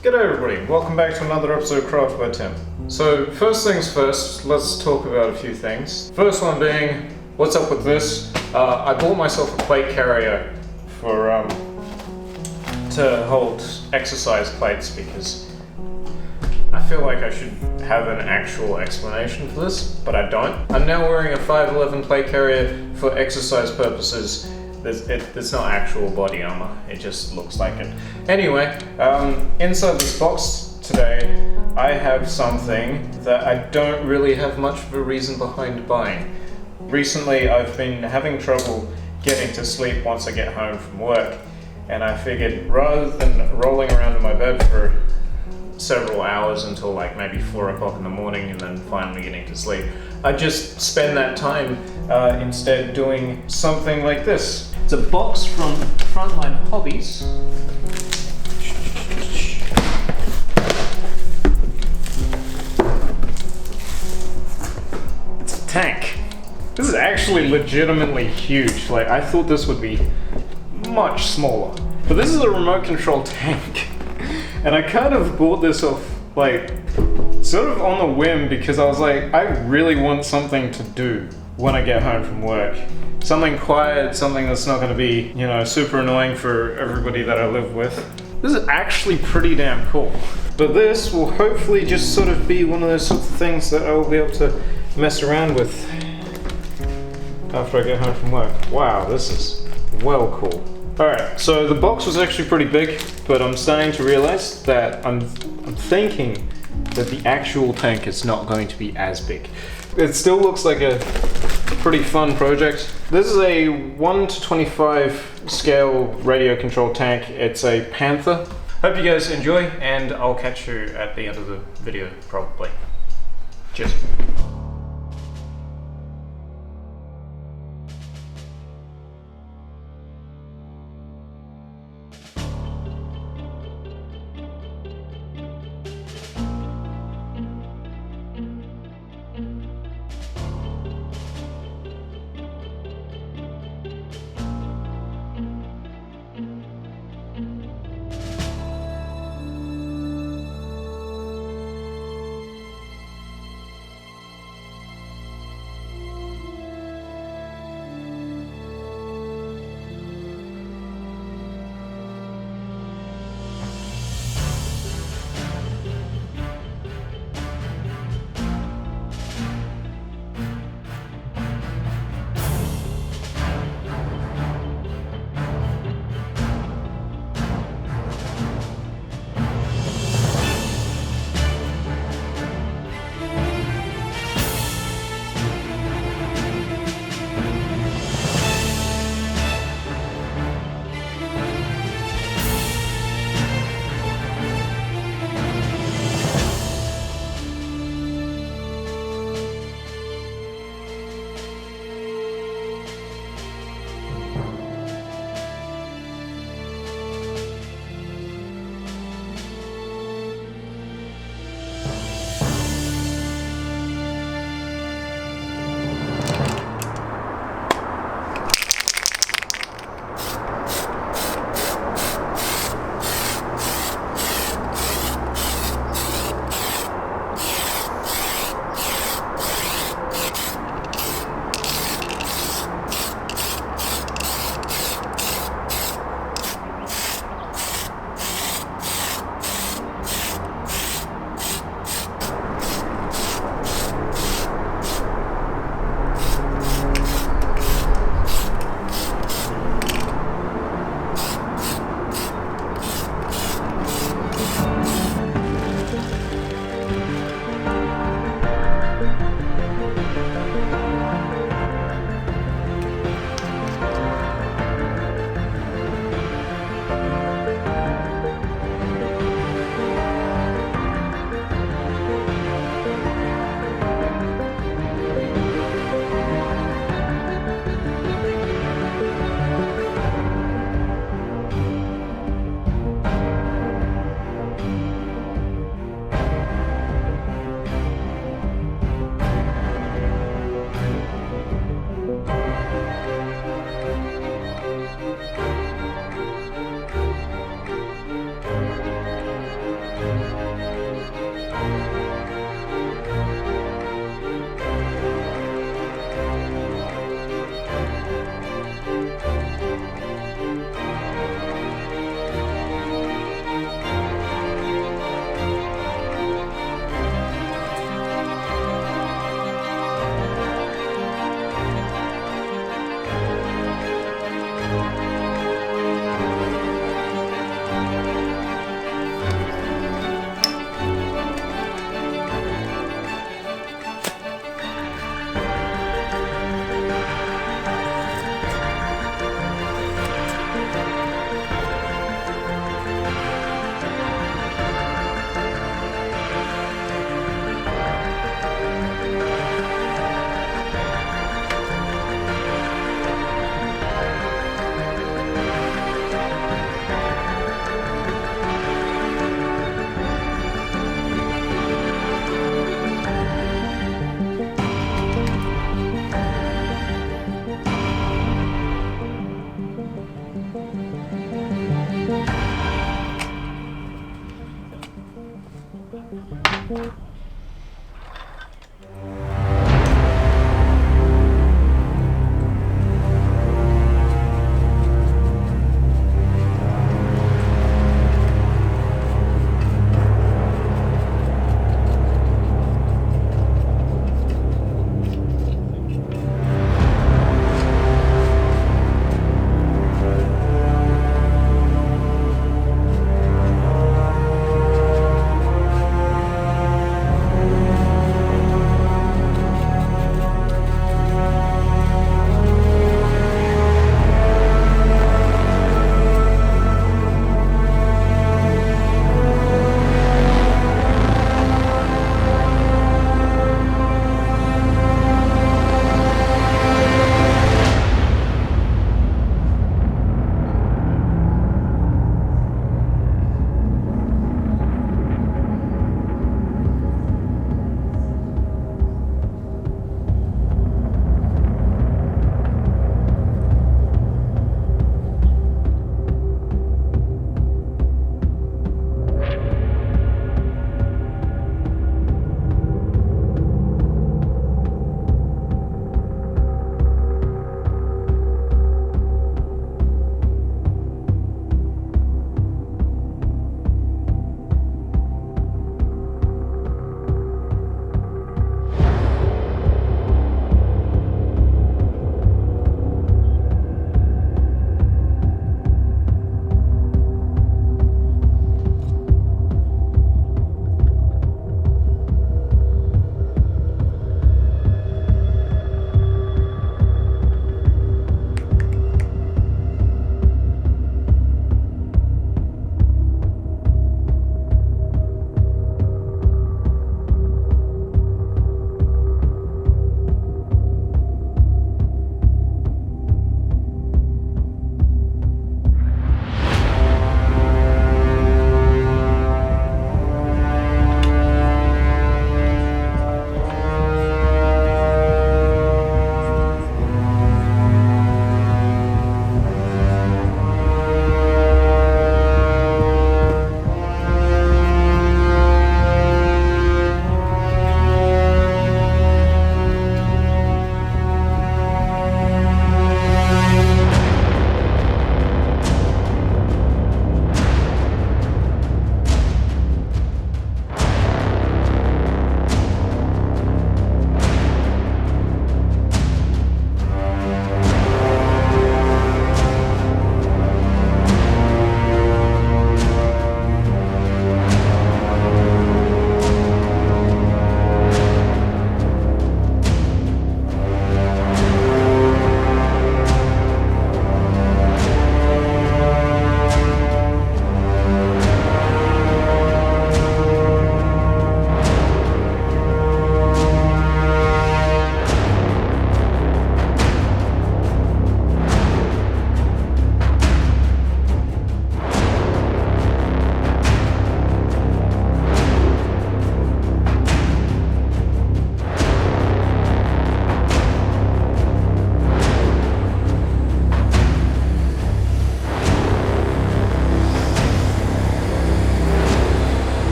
G'day everybody, welcome back to another episode of Craft by Tim. So first things first, let's talk about a few things. First one being, what's up with this? I bought myself a plate carrier for to hold exercise plates because I feel like I should have an actual explanation for this, but I don't. I'm now wearing a 5'11" plate carrier for exercise purposes. It's not actual body armor, it just looks like it. Anyway, inside this box today, I have something that I don't really have much of a reason behind buying. Recently, I've been having trouble getting to sleep once I get home from work, and I figured rather than rolling around in my bed for several hours until like maybe 4 o'clock in the morning and then finally getting to sleep, I'd just spend that time instead doing something like this. It's a box from Frontline Hobbies. It's a tank. This is actually legitimately huge. Like, I thought this would be much smaller. But this is a remote control tank. And I kind of bought this off, like, sort of on a whim because I was like, I really want something to do when I get home from work. Something quiet, something that's not going to be, you know, super annoying for everybody that I live with. This is actually pretty damn cool. But this will hopefully just sort of be one of those sorts of things that I'll be able to mess around with after I get home from work. Wow, this is well cool. Alright, so the box was actually pretty big, but I'm starting to realize that I'm thinking that the actual tank is not going to be as big. It still looks like a pretty fun project. This is a 1:25 scale radio controlled tank. It's a Panther. Hope you guys enjoy, and I'll catch you at the end of the video probably. Cheers.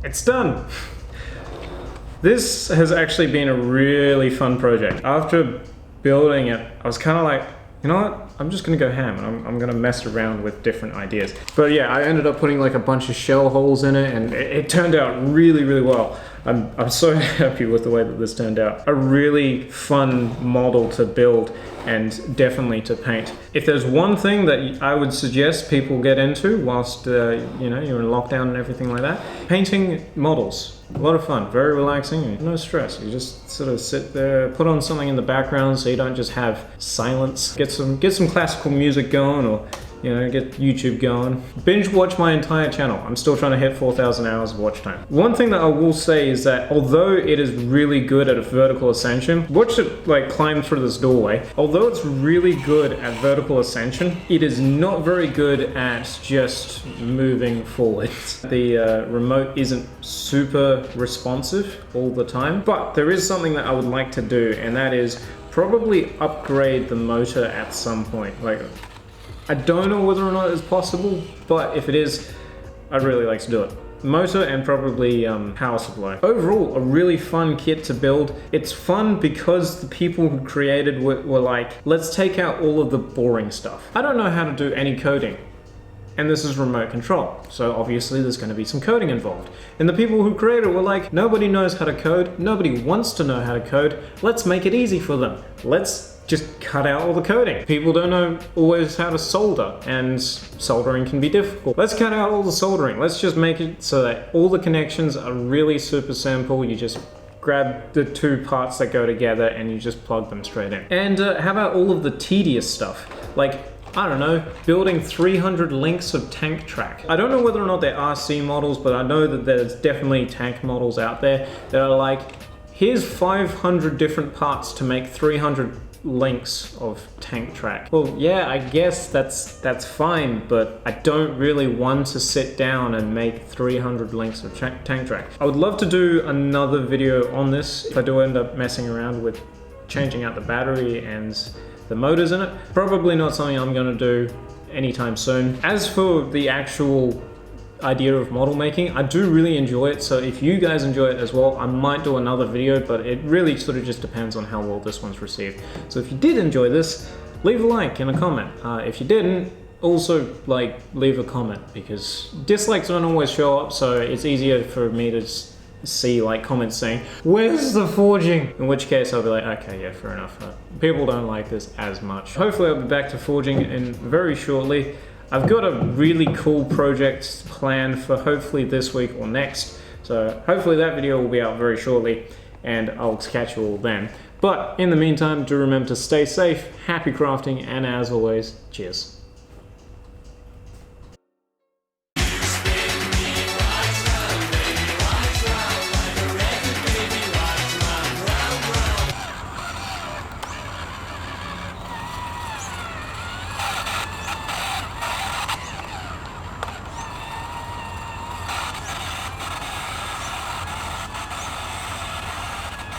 It's done. This has actually been a really fun project. After building it, I was kind of like, you know what? I'm just gonna go ham and I'm gonna mess around with different ideas. But yeah, I ended up putting like a bunch of shell holes in it, and it turned out really, really well. I'm so happy with the way that this turned out. A really fun model to build and definitely to paint. If there's one thing that I would suggest people get into whilst you know, you're in lockdown and everything like that, painting models. A lot of fun, very relaxing, no stress. You just sort of sit there, put on something in the background so you don't just have silence. Get some classical music going, or you know, get YouTube going. Binge watch my entire channel. I'm still trying to hit 4,000 hours of watch time. One thing that I will say is that although it is really good at a vertical ascension, watch it like climb through this doorway. Although it's really good at vertical ascension, it is not very good at just moving forwards. The remote isn't super responsive all the time, but there is something that I would like to do, and that is probably upgrade the motor at some point. Like, I don't know whether or not it's possible, but if it is, I'd really like to do it. Motor and probably power supply. Overall, a really fun kit to build. It's fun because the people who created were like, let's take out all of the boring stuff. I don't know how to do any coding, and this is remote control, so obviously there's going to be some coding involved. And the people who created were like, nobody knows how to code, nobody wants to know how to code, let's make it easy for them. Let's just cut out all the coding. People don't know always how to solder, and soldering can be difficult. Let's cut out all the soldering. Let's just make it so that all the connections are really super simple. You just grab the two parts that go together and you just plug them straight in. And how about all of the tedious stuff? Like, I don't know, building 300 links of tank track. I don't know whether or not they're RC models, but I know that there's definitely tank models out there that are like, here's 500 different parts to make 300 links of tank track. Well, yeah, I guess that's fine, but I don't really want to sit down and make 300 links of tank track. I would love to do another video on this if I do end up messing around with changing out the battery and the motors in it. Probably not something I'm going to do anytime soon. As for the actual idea of model making, I do really enjoy it, so if you guys enjoy it as well, I might do another video, but it really sort of just depends on how well this one's received. So if you did enjoy this, leave a like and a comment. If you didn't, also leave a comment, because dislikes don't always show up, so it's easier for me to see comments saying, where's the forging? In which case I'll be like, okay, yeah, fair enough. People don't like this as much. Hopefully I'll be back to forging in very shortly. I've got a really cool project planned for hopefully this week or next, so hopefully that video will be out very shortly, and I'll catch you all then. But in the meantime, do remember to stay safe, happy crafting, and as always, cheers.